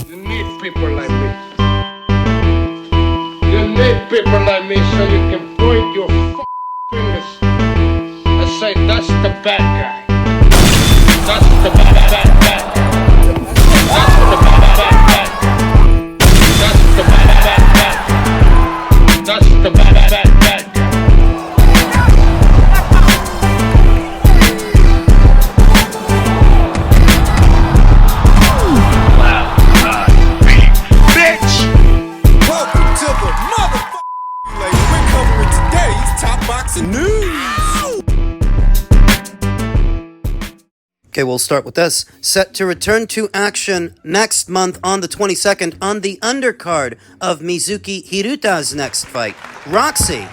You need people like me. You need people like me so you can point your fingers and say, that's the bad guy. That's the bad guy. That's the bad guy. That's the bad guy. That's the bad guy. Okay, we'll start with this. Set to return to action next month on the 22nd on the undercard of Mizuki Hiruta's next fight. Roxy,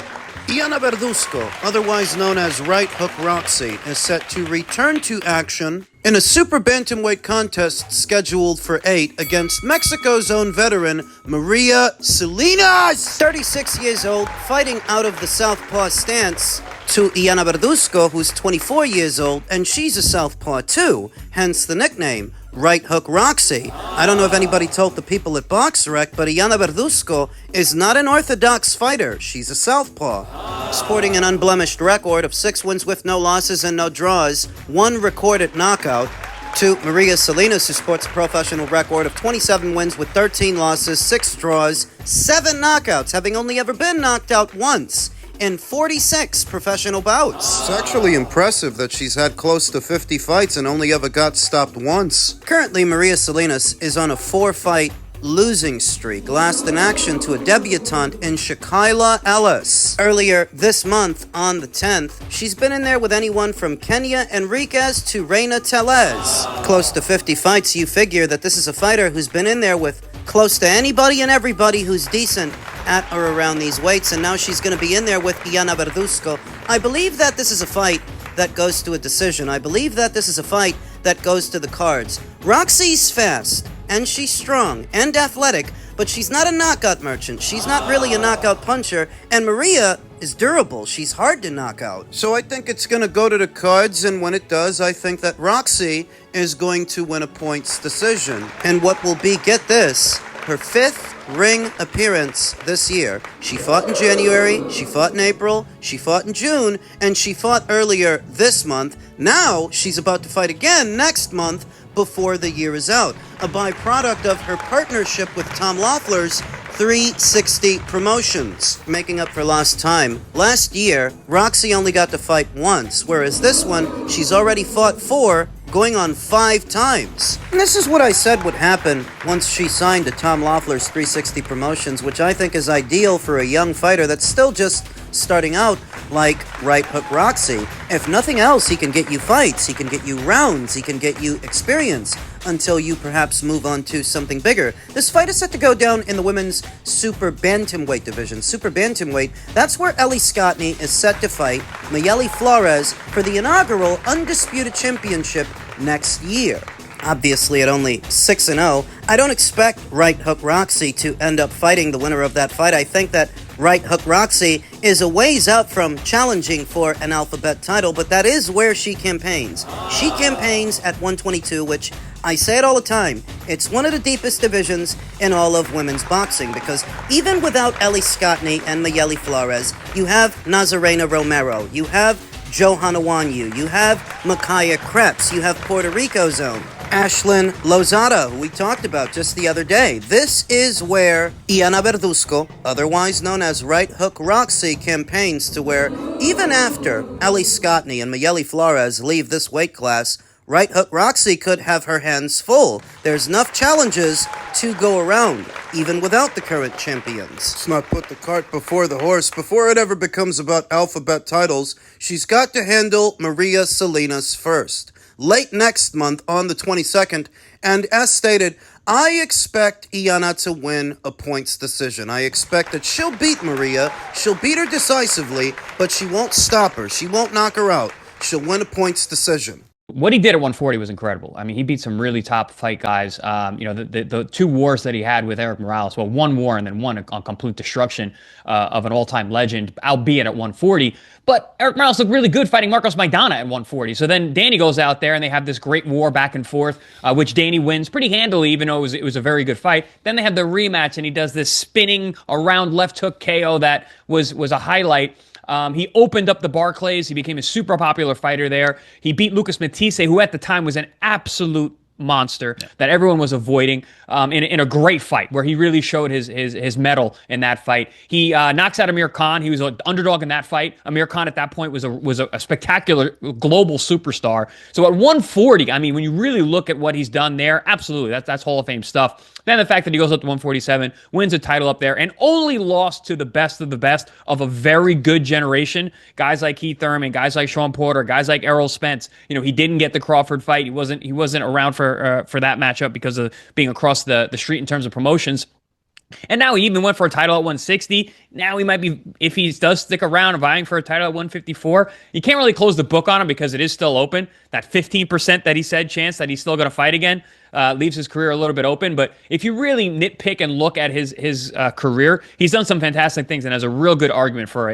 Iana Verduzco, otherwise known as Right Hook Roxy, is set to return to action in a super bantamweight contest scheduled for 8 against Mexico's own veteran, Maria Salinas, 36 years old, fighting out of the southpaw stance, to Iana Verduzco, who's 24 years old, and she's a southpaw too, hence the nickname, Right Hook Roxy. I don't know if anybody told the people at BoxRec, but Iana Verduzco is not an orthodox fighter. She's a southpaw. Sporting an unblemished record of 6 wins with no losses and no draws, 1 recorded knockout, to Maria Salinas, who sports a professional record of 27 wins with 13 losses, 6 draws, 7 knockouts, having only ever been knocked out once in 46 professional bouts. It's actually impressive that she's had close to 50 fights and only ever got stopped once. Currently, Maria Salinas is on a 4-fight losing streak, last in action to a debutante in Shakila Ellis. Earlier this month, on the 10th, she's been in there with anyone from Kenya Enriquez to Reina Telez. Close to 50 fights, you figure that this is a fighter who's been in there with close to anybody and everybody who's decent at or around these weights, and now she's going to be in there with Iana Verduzco. I believe that this is a fight that goes to a decision. I believe that this is a fight that goes to the cards. Roxy's fast, and she's strong and athletic, but she's not a knockout merchant. She's not really a knockout puncher, and Maria is durable. She's hard to knock out. So I think it's going to go to the cards, and when it does, I think that Roxy is going to win a points decision. And what will be, get this, her 5th ring appearance this year. She fought in January, she fought in April, she fought in June, and she fought earlier this month. Now she's about to fight again next month before the year is out. A byproduct of her partnership with Tom Loeffler's 360 Promotions, making up for lost time. Last year, Roxy only got to fight once, whereas this one, she's already fought 4, going on 5 times. And this is what I said would happen once she signed to Tom Loeffler's 360 Promotions, which I think is ideal for a young fighter that's still just starting out like Right Hook Roxy. If nothing else, he can get you fights, he can get you rounds, he can get you experience until you perhaps move on to something bigger. This fight is set to go down in the women's super bantamweight division. Super bantamweight, that's where Ellie Scottney is set to fight Mayeli Flores for the inaugural Undisputed Championship next year. Obviously at only 6-0, I don't expect Right Hook Roxy to end up fighting the winner of that fight. I think that Right Hook Roxy is a ways out from challenging for an alphabet title, but that is where she campaigns. She campaigns at 122, which, I say it all the time, it's one of the deepest divisions in all of women's boxing, because even without Ellie Scottney and Mayeli Flores, you have Nazarena Romero, you have Johanna Wanyu, you have Makaya Krebs, you have Puerto Rico's own Ashlyn Lozada, who we talked about just the other day. This is where Iana Verduzco, otherwise known as Right Hook Roxy, campaigns to where, even after Ellie Scottney and Mayeli Flores leave this weight class, Right Hook Roxy could have her hands full. There's enough challenges to go around, even without the current champions. Let's not put the cart before the horse. Before it ever becomes about alphabet titles, she's got to handle Maria Salinas first. Late next month on the 22nd, and as stated, I expect Iana to win a points decision. I expect that she'll beat Maria, she'll beat her decisively, but she won't stop her, she won't knock her out. She'll win a points decision. What he did at 140 was incredible. I mean, he beat some really top fight guys. The two wars that he had with Eric Morales, well, one war and then one on complete destruction of an all-time legend, albeit at 140. But Eric Morales looked really good fighting Marcos Maidana at 140. So then Danny goes out there and they have this great war back and forth, which Danny wins pretty handily, even though it was a very good fight. Then they have the rematch and he does this spinning around left hook KO that was a highlight. He opened up the Barclays. He became a super popular fighter there. He beat Lucas Matisse, who at the time was an absolute monster that everyone was avoiding in a great fight where he really showed his mettle in that fight. He knocks out Amir Khan. He was an underdog in that fight. Amir Khan at that point was a spectacular global superstar. So at 140, I mean, when you really look at what he's done there, absolutely, that's Hall of Fame stuff. Then the fact that he goes up to 147, wins a title up there, and only lost to the best of a very good generation. Guys like Keith Thurman, guys like Sean Porter, guys like Errol Spence. You know, he didn't get the Crawford fight. He wasn't around for that matchup because of being across the street in terms of promotions. And now he even went for a title at 160. Now he might be, if he does stick around, vying for a title at 154. You can't really close the book on him because it is still open. That 15% that he said chance that he's still going to fight again leaves his career a little bit open. But if you really nitpick and look at his career, he's done some fantastic things and has a real good argument for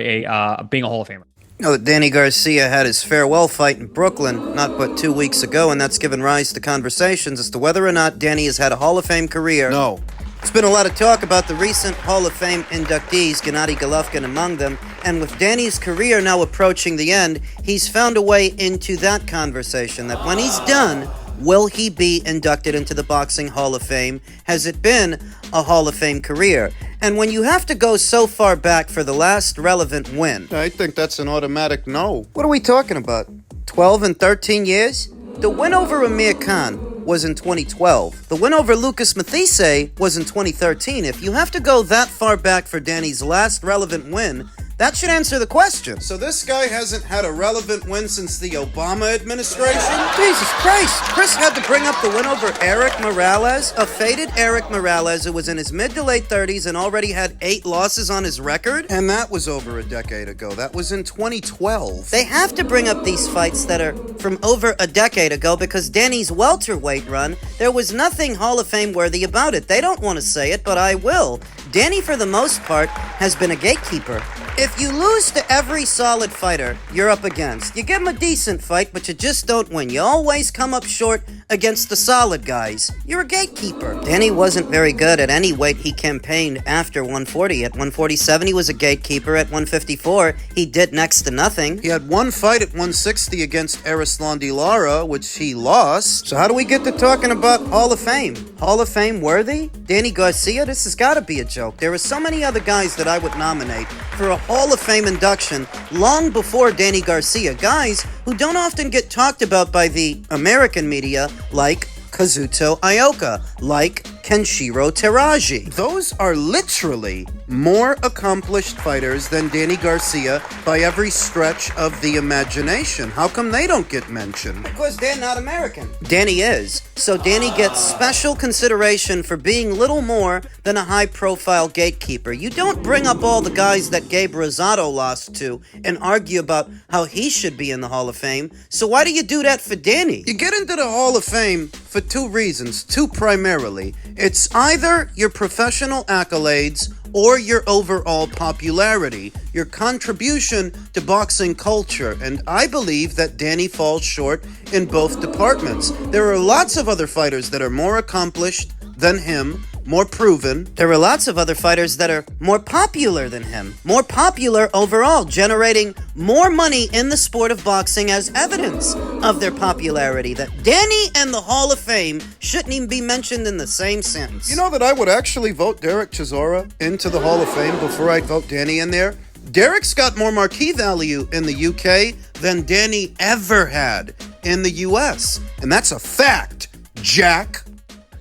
being a Hall of Famer. You know that Danny Garcia had his farewell fight in Brooklyn not but 2 weeks ago, and that's given rise to conversations as to whether or not Danny has had a Hall of Fame career. No. There's been a lot of talk about the recent Hall of Fame inductees, Gennady Golovkin among them, and with Danny's career now approaching the end, he's found a way into that conversation, that when he's done, will he be inducted into the Boxing Hall of Fame? Has it been a Hall of Fame career? And when you have to go so far back for the last relevant win... I think that's an automatic no. What are we talking about? 12 and 13 years? The win over Amir Khan was in 2012. The win over Lucas Matisse was in 2013. If you have to go that far back for Danny's last relevant win, that should answer the question. So this guy hasn't had a relevant win since the Obama administration? Jesus Christ! Chris had to bring up the win over Eric Morales, a faded Eric Morales who was in his mid to late 30s and already had 8 losses on his record. And that was over a decade ago. That was in 2012. They have to bring up these fights that are from over a decade ago because Danny's welterweight run, there was nothing Hall of Fame worthy about it. They don't want to say it, but I will. Danny, for the most part, has been a gatekeeper. If you lose to every solid fighter you're up against, you give them a decent fight, but you just don't win. You always come up short against the solid guys. You're a gatekeeper. Danny wasn't very good at any weight he campaigned after 140. At 147, he was a gatekeeper. At 154, he did next to nothing. He had one fight at 160 against Arislan Di Lara, which he lost. So how do we get to talking about Hall of Fame? Hall of Fame worthy? Danny Garcia? This has got to be a joke. There are so many other guys that I would nominate for a Hall of Fame induction long before Danny Garcia. Guys who don't often get talked about by the American media, like Kazuto Ioka, like Kenshiro Teraji. Those are literally more accomplished fighters than Danny Garcia by every stretch of the imagination. How come they don't get mentioned? Because they're not American. Danny is. So Danny gets special consideration for being little more than a high-profile gatekeeper. You don't bring up all the guys that Gabe Rosado lost to and argue about how he should be in the Hall of Fame. So why do you do that for Danny? You get into the Hall of Fame for 2 reasons, 2 primarily. It's either your professional accolades or your overall popularity, your contribution to boxing culture, and I believe that Danny falls short in both departments. There are lots of other fighters that are more accomplished than him, more proven. There are lots of other fighters that are more popular than him. More popular overall, generating more money in the sport of boxing as evidence of their popularity. That Danny and the Hall of Fame shouldn't even be mentioned in the same sentence. You know that I would actually vote Derek Chisora into the Hall of Fame before I'd vote Danny in there? Derek's got more marquee value in the UK than Danny ever had in the US. And that's a fact, Jack.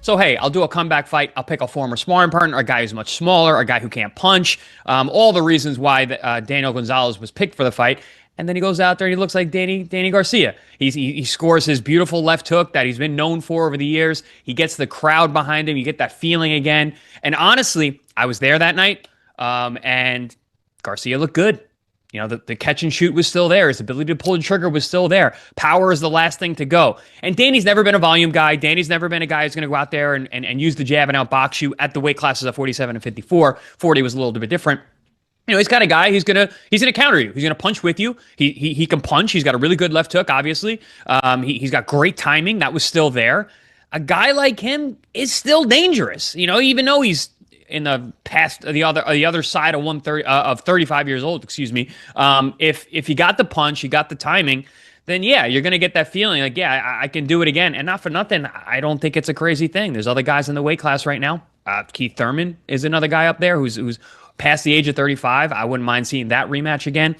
So, hey, I'll do a comeback fight. I'll pick a former sparring partner, a guy who's much smaller, a guy who can't punch. All the reasons why Daniel Gonzalez was picked for the fight. And then he goes out there and he looks like Danny Garcia. He scores his beautiful left hook that he's been known for over the years. He gets the crowd behind him. You get that feeling again. And honestly, I was there that night, and Garcia looked good. You know, the catch and shoot was still there. His ability to pull the trigger was still there. Power is the last thing to go. And Danny's never been a volume guy. Danny's never been a guy who's going to go out there and use the jab and outbox you at the weight classes of 47 and 54. 40 was a little bit different. You know, he's got a guy who's gonna counter you. He's gonna punch with you. He can punch. He's got a really good left hook, obviously. He's got great timing. That was still there. A guy like him is still dangerous. You know, even though he's in the past the other side of 130 of 35 years old, excuse me. If you got the punch, you got the timing, then yeah, you're gonna get that feeling like, yeah, I can do it again. And not for nothing, I don't think it's a crazy thing. There's other guys in the weight class right now. Keith Thurman is another guy up there who's past the age of 35. I wouldn't mind seeing that rematch again.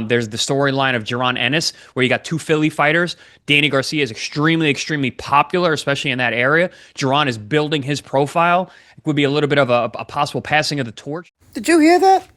There's the storyline of Ennis, where you got two Philly fighters. Danny Garcia is extremely, extremely popular, especially in that area. Duran is building his profile. It would be a little bit of a possible passing of the torch. Did you hear that?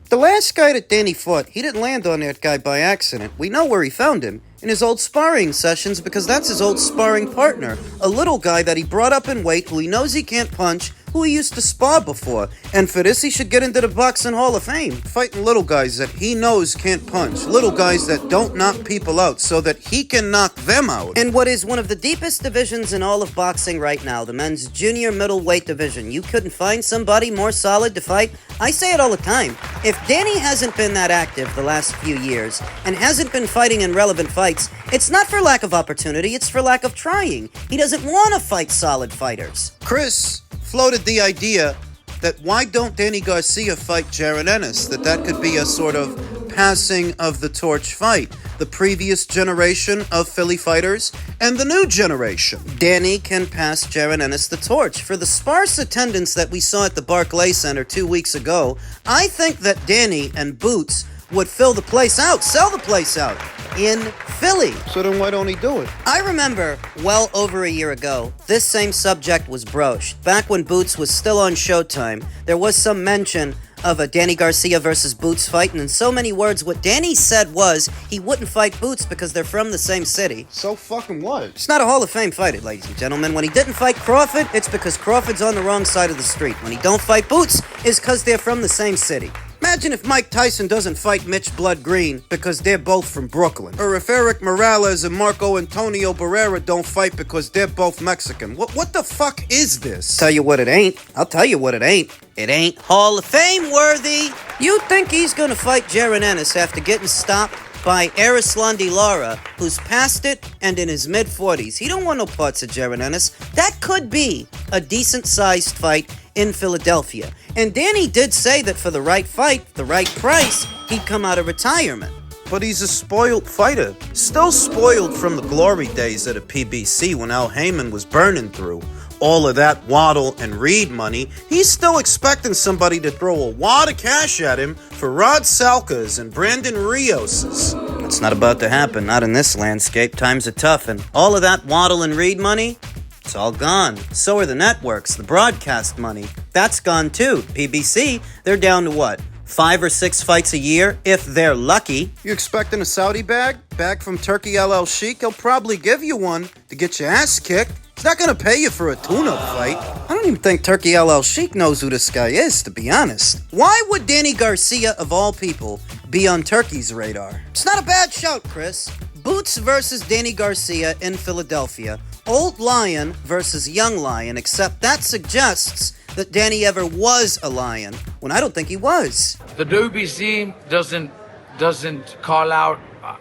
The last guy that Danny fought, he didn't land on that guy by accident. We know where he found him. In his old sparring sessions, because that's his old sparring partner. A little guy that he brought up in weight, who he knows he can't punch, who he used to spar before. And for this, he should get into the Boxing Hall of Fame. Fighting little guys that he knows can't punch. Little guys that don't knock people out so that he can knock them out. In what is one of the deepest divisions in all of boxing right now, the men's junior middleweight division, you couldn't find somebody more solid to fight? I say it all the time. If Danny hasn't been that active the last few years and hasn't been fighting in relevant fights, it's not for lack of opportunity, it's for lack of trying. He doesn't want to fight solid fighters. Chris floated the idea that why don't Danny Garcia fight Ennis? That could be a sort of passing of the torch fight. The previous generation of Philly fighters and the new generation. Danny can pass Ennis the torch. For the sparse attendance that we saw at the Barclay Center 2 weeks ago, I think that Danny and Boots would fill the place out, sell the place out in Philly. So then why don't he do it? I remember well over a year ago, this same subject was broached. Back when Boots was still on Showtime, there was some mention of a Danny Garcia versus Boots fight, and in so many words, what Danny said was he wouldn't fight Boots because they're from the same city. So fucking what? It's not a Hall of Fame fight, ladies and gentlemen. When he didn't fight Crawford, it's because Crawford's on the wrong side of the street. When he don't fight Boots, it's because they're from the same city. Imagine if Mike Tyson doesn't fight Mitch Blood Green because they're both from Brooklyn. Or if Eric Morales and Marco Antonio Barrera don't fight because they're both Mexican. What the fuck is this? Tell you what it ain't. I'll tell you what it ain't. It ain't Hall of Fame worthy. You think he's gonna fight Ennis after getting stopped by Arislandi Lara, who's past it and in his mid-40s. He don't want no parts of Ennis. That could be a decent-sized fight in Philadelphia. And Danny did say that for the right fight, the right price, he'd come out of retirement. But he's a spoiled fighter. Still spoiled from the glory days at a PBC when Al Heyman was burning through all of that Waddle and Reed money. He's still expecting somebody to throw a wad of cash at him for Rod Salkas and Brandon Rios's. That's not about to happen, not in this landscape. Times are tough, and all of that Waddle and Reed money, it's all gone. So are the networks, the broadcast money. That's gone too. PBC, they're down to what? 5 or 6 fights a year, if they're lucky. You expecting a Saudi bag? Back from Turkey LL Sheik? He'll probably give you one to get your ass kicked. He's not gonna pay you for a tune-up fight. I don't even think Turkey LL Sheik knows who this guy is, to be honest. Why would Danny Garcia, of all people, be on Turkey's radar? It's not a bad shout, Chris. Boots versus Danny Garcia in Philadelphia. Old Lion versus Young Lion, except that suggests that Danny ever was a lion, when I don't think he was. The WBC doesn't call out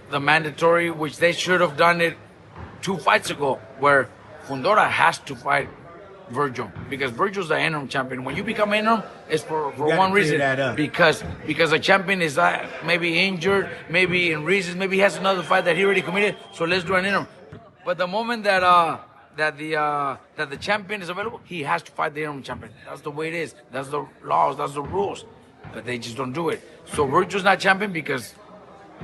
the mandatory, which they should have done it 2 fights ago, where Fundora has to fight Virgil, because Virgil's the interim champion. When you become interim, it's for one reason, because the champion is maybe injured, maybe in reasons, maybe he has another fight that he already committed. So let's do an interim. But the moment that the champion is available, he has to fight the interim champion. That's the way it is. That's the laws. That's the rules. But they just don't do it. So Virgil's not champion because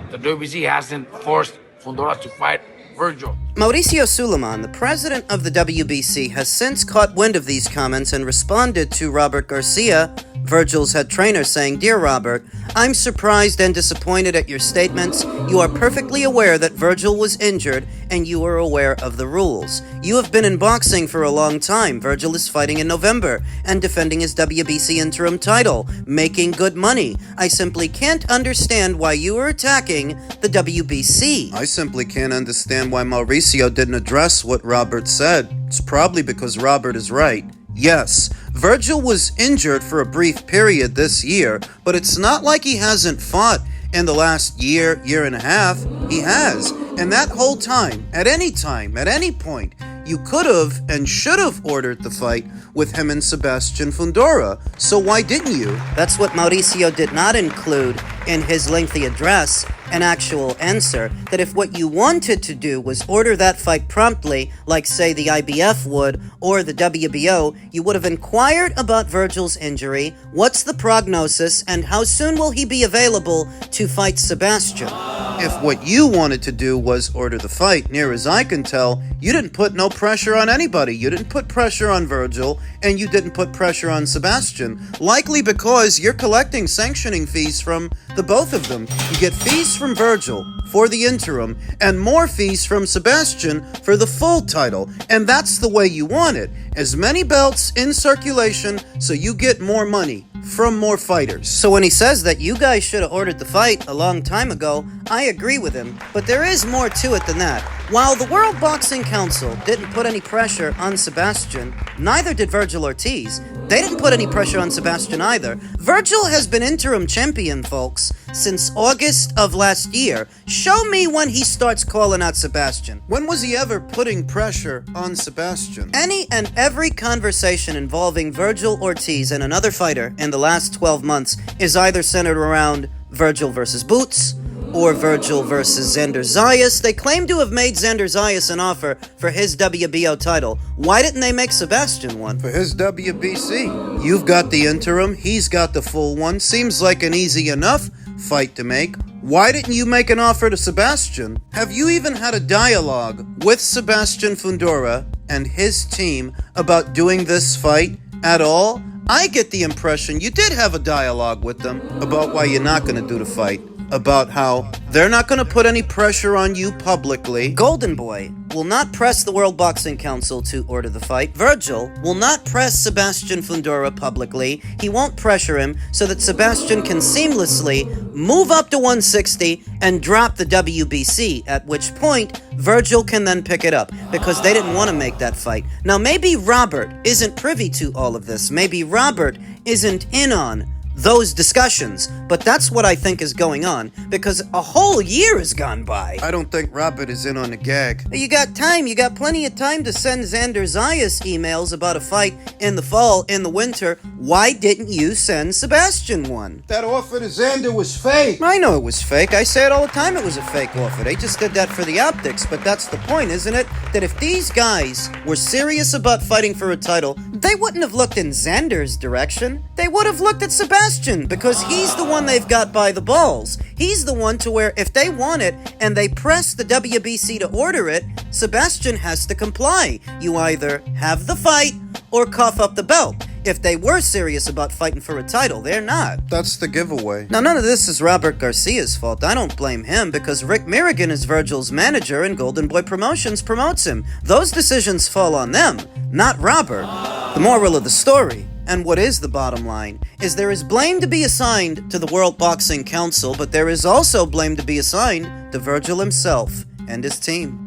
the WBC hasn't forced Fundora to fight Virgil. Mauricio Suleiman, the president of the WBC, has since caught wind of these comments and responded to Robert Garcia Virgil's head trainer, saying, "Dear Robert, I'm surprised and disappointed at your statements. You are perfectly aware that Virgil was injured, and you are aware of the rules. You have been in boxing for a long time. Virgil is fighting in November and defending his WBC interim title, making good money. I simply can't understand why you are attacking the WBC." I simply can't understand why Mauricio didn't address what Robert said. It's probably because Robert is right. Yes, Virgil was injured for a brief period this year, but it's not like he hasn't fought in the last year, year and a half. He has. And that whole time, at any point, you could have and should have ordered the fight with him and Sebastian Fundora. So why didn't you? That's what Mauricio did not include in his lengthy address, an actual answer, that if what you wanted to do was order that fight promptly, like say the IBF would, or the WBO, you would have inquired about Virgil's injury, what's the prognosis, and how soon will he be available to fight Sebastian. If what you wanted to do was order the fight, near as I can tell, you didn't put no pressure on anybody. You didn't put pressure on Virgil, and you didn't put pressure on Sebastian. Likely because you're collecting sanctioning fees from the both of them. You get fees from Virgil for the interim, and more fees from Sebastian for the full title. And that's the way you want it. As many belts in circulation, so you get more money from more fighters. So when he says that you guys should have ordered the fight a long time ago, I agree with him, but there is more to it than that. While the World Boxing Council didn't put any pressure on Sebastian, neither did Virgil Ortiz. They didn't put any pressure on Sebastian either. Virgil has been interim champion, folks, since August of last year. Show me when he starts calling out Sebastian. When was he ever putting pressure on Sebastian? Any and every conversation involving Virgil Ortiz and another fighter in the last 12 months is either centered around Virgil versus Boots or Virgil versus Xander Zayas. They claim to have made Xander Zayas an offer for his WBO title. Why didn't they make Sebastian one? For his WBC. You've got the interim, he's got the full one. Seems like an easy enough fight to make. Why didn't you make an offer to Sebastian? Have you even had a dialogue with Sebastian Fundora and his team about doing this fight at all? I get the impression you did have a dialogue with them about why you're not going to do the fight. About how they're not going to put any pressure on you publicly. Golden Boy will not press the World Boxing Council to order the fight. Virgil will not press Sebastian Fundora publicly. He won't pressure him so that Sebastian can seamlessly move up to 160 and drop the WBC, at which point Virgil can then pick it up because they didn't want to make that fight. Now, maybe Robert isn't privy to all of this. Maybe Robert isn't in on those discussions, but that's what I think is going on, because a whole year has gone by. I don't think Robert is in on the gag. You got time, you got plenty of time to send Xander Zayas emails about a fight in the fall, in the winter. Why didn't you send Sebastian one? That offer to Xander was fake. I know it was fake. I say it all the time, it was a fake offer. They just did that for the optics, but that's the point, isn't it? That if these guys were serious about fighting for a title, they wouldn't have looked in Xander's direction. They would have looked at Sebastian, because he's the one they've got by the balls. He's the one to where if they want it and they press the WBC to order it, Sebastian has to comply. You either have the fight or cough up the belt. If they were serious about fighting for a title, they're not. That's the giveaway. Now, none of this is Robert Garcia's fault. I don't blame him because Rick Mirrigan is Virgil's manager and Golden Boy Promotions promotes him. Those decisions fall on them, not Robert. The moral of the story, and what is the bottom line, is there is blame to be assigned to the World Boxing Council, but there is also blame to be assigned to Virgil himself and his team.